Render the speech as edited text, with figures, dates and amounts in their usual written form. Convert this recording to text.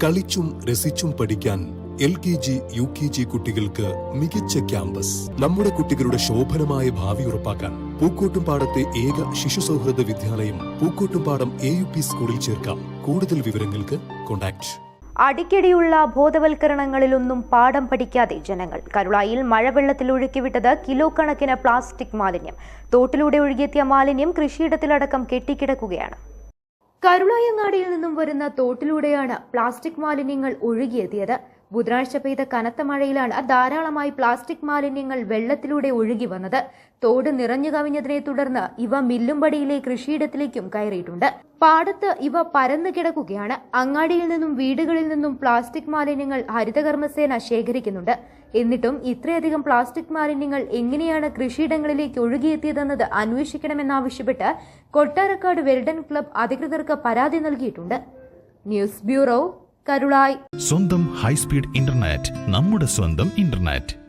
കളിച്ചും രസിച്ചും പഠിക്കാൻ LKG, UKG കുട്ടികൾക്ക് മികച്ച ക്യാമ്പസ്. നമ്മുടെ കുട്ടികളുടെ ശോഭനമായ ഭാവി ഉറപ്പാക്കാൻ പൂക്കോട്ടുംപാടത്തെ ഏക ശിശു സൗഹൃദ വിദ്യാലയം പൂക്കോട്ടുംപാടം AUP സ്കൂളിൽ ചേർക്കാം. കൂടുതൽ വിവരങ്ങൾക്ക് കോൺടാക്ട്. അടിക്കടിയുള്ള ബോധവൽക്കരണങ്ങളിലൊന്നും പാഠം പഠിക്കാതെ ജനങ്ങൾ. കരുളായിൽ മഴവെള്ളത്തിൽ ഒഴുക്കിവിട്ടത് കിലോ കണക്കിന് പ്ലാസ്റ്റിക് മാലിന്യം. തോട്ടിലൂടെ ഒഴുകിയെത്തിയ മാലിന്യം കൃഷിയിടത്തിലടക്കം കെട്ടിക്കിടക്കുകയാണ്. കരുളായങ്ങാടിയിൽ നിന്നും വരുന്ന തോട്ടിലൂടെയാണ് പ്ലാസ്റ്റിക് മാലിന്യങ്ങൾ ഒഴുകിയെത്തിയത്. ബുധനാഴ്ച പെയ്ത കനത്ത മഴയിലാണ് ധാരാളമായി പ്ലാസ്റ്റിക് മാലിന്യങ്ങൾ വെള്ളത്തിലൂടെ ഒഴുകി വന്നത്. തോട് നിറഞ്ഞു കവിഞ്ഞതിനെ തുടർന്ന് ഇവ മില്ലുംപടിയിലെ കൃഷിയിടത്തിലേക്കും കയറിയിട്ടുണ്ട്. പാടത്ത് ഇവ പരന്നു കിടക്കുകയാണ്. അങ്ങാടിയിൽ നിന്നും വീടുകളിൽ നിന്നും പ്ലാസ്റ്റിക് മാലിന്യങ്ങൾ ഹരിതകർമ്മസേന ശേഖരിക്കുന്നുണ്ട്. എന്നിട്ടും ഇത്രയധികം പ്ലാസ്റ്റിക് മാലിന്യങ്ങൾ എങ്ങനെയാണ് കൃഷിയിടങ്ങളിലേക്ക് ഒഴുകിയെത്തിയതെന്നത് അന്വേഷിക്കണമെന്നാവശ്യപ്പെട്ട് കൊട്ടാരക്കാട് വെൽഡൻ ക്ലബ് അധികൃതർക്ക് പരാതി നൽകിയിട്ടുണ്ട്. News bureau, Karulai. സ്വന്തം ഹൈസ്പീഡ് ഇന്റർനെറ്റ്, നമ്മുടെ സ്വന്തം ഇന്റർനെറ്റ്.